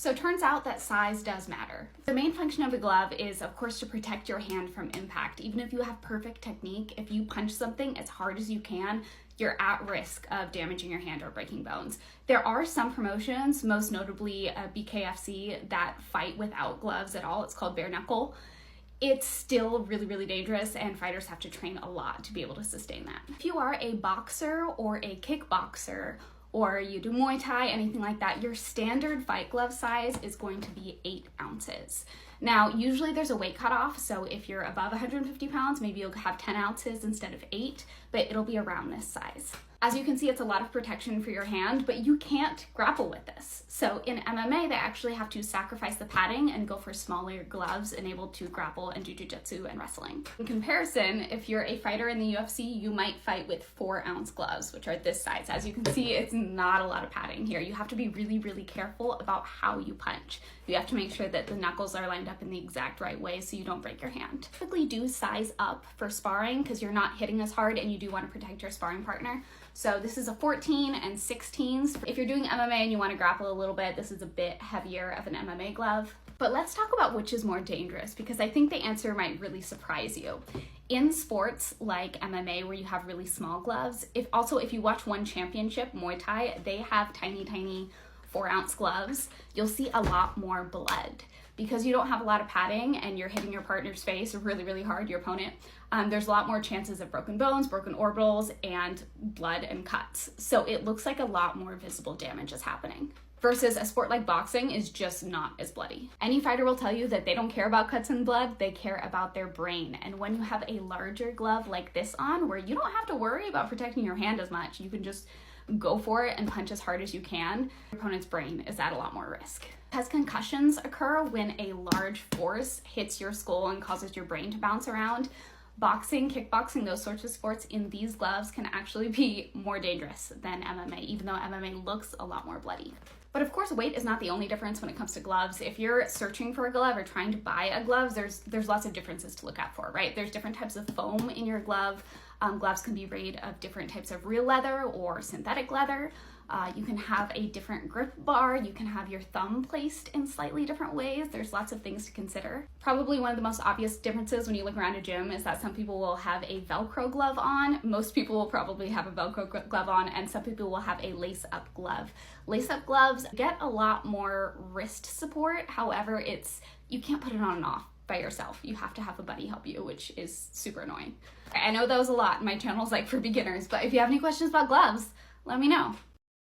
So it turns out that size does matter. The main function of a glove is, of course, to protect your hand from impact. Even if you have perfect technique, if you punch something as hard as you can, you're at risk of damaging your hand or breaking bones. There are some promotions, most notably BKFC, that fight without gloves at all. It's called bare knuckle. It's still really, really dangerous, and fighters have to train a lot to be able to sustain that. If you are a boxer or a kickboxer, or you do Muay Thai, anything like that, your standard fight glove size is going to be 8 ounces. Now, usually there's a weight cutoff, so if you're above 150 pounds, maybe you'll have 10 ounces instead of 8, but it'll be around this size. As you can see, it's a lot of protection for your hand, but you can't grapple with this. So in MMA, they actually have to sacrifice the padding and go for smaller gloves and able to grapple and do jiu-jitsu and wrestling. In comparison, if you're a fighter in the UFC, you might fight with 4-ounce gloves, which are this size. As you can see, it's not a lot of padding here. You have to be really, really careful about how you punch. You have to make sure that the knuckles are lined up in the exact right way so you don't break your hand. Typically do size up for sparring because you're not hitting as hard and you do want to protect your sparring partner. So this is a 14 and 16s. If you're doing MMA and you want to grapple a little bit, this is a bit heavier of an MMA glove. But let's talk about which is more dangerous, because I think the answer might really surprise you. In sports like MMA, where you have really small gloves, if you watch One Championship, Muay Thai, they have tiny, tiny 4-ounce gloves. You'll see a lot more blood. Because you don't have a lot of padding and you're hitting your partner's face really, really hard, your opponent, there's a lot more chances of broken bones, broken orbitals, and blood and cuts. So it looks like a lot more visible damage is happening. Versus a sport like boxing is just not as bloody. Any fighter will tell you that they don't care about cuts and blood, they care about their brain. And when you have a larger glove like this on, where you don't have to worry about protecting your hand as much, you can just go for it and punch as hard as you can, your opponent's brain is at a lot more risk. Because concussions occur when a large force hits your skull and causes your brain to bounce around, boxing, kickboxing, those sorts of sports in these gloves can actually be more dangerous than MMA, even though MMA looks a lot more bloody. But of course, weight is not the only difference when it comes to gloves. If you're searching for a glove or trying to buy a glove, there's lots of differences to look out for, right? There's different types of foam in your glove. Gloves can be made of different types of real leather or synthetic leather. You can have a different grip bar. You can have your thumb placed in slightly different ways. There's lots of things to consider. Probably one of the most obvious differences when you look around a gym is that some people will have a Velcro glove on. Most people will probably have a Velcro glove on, and some people will have a lace-up glove. Lace-up gloves get a lot more wrist support. However, you can't put it on and off by yourself. You have to have a buddy help you, which is super annoying. I know that was a lot. My channel's like for beginners, but if you have any questions about gloves, let me know.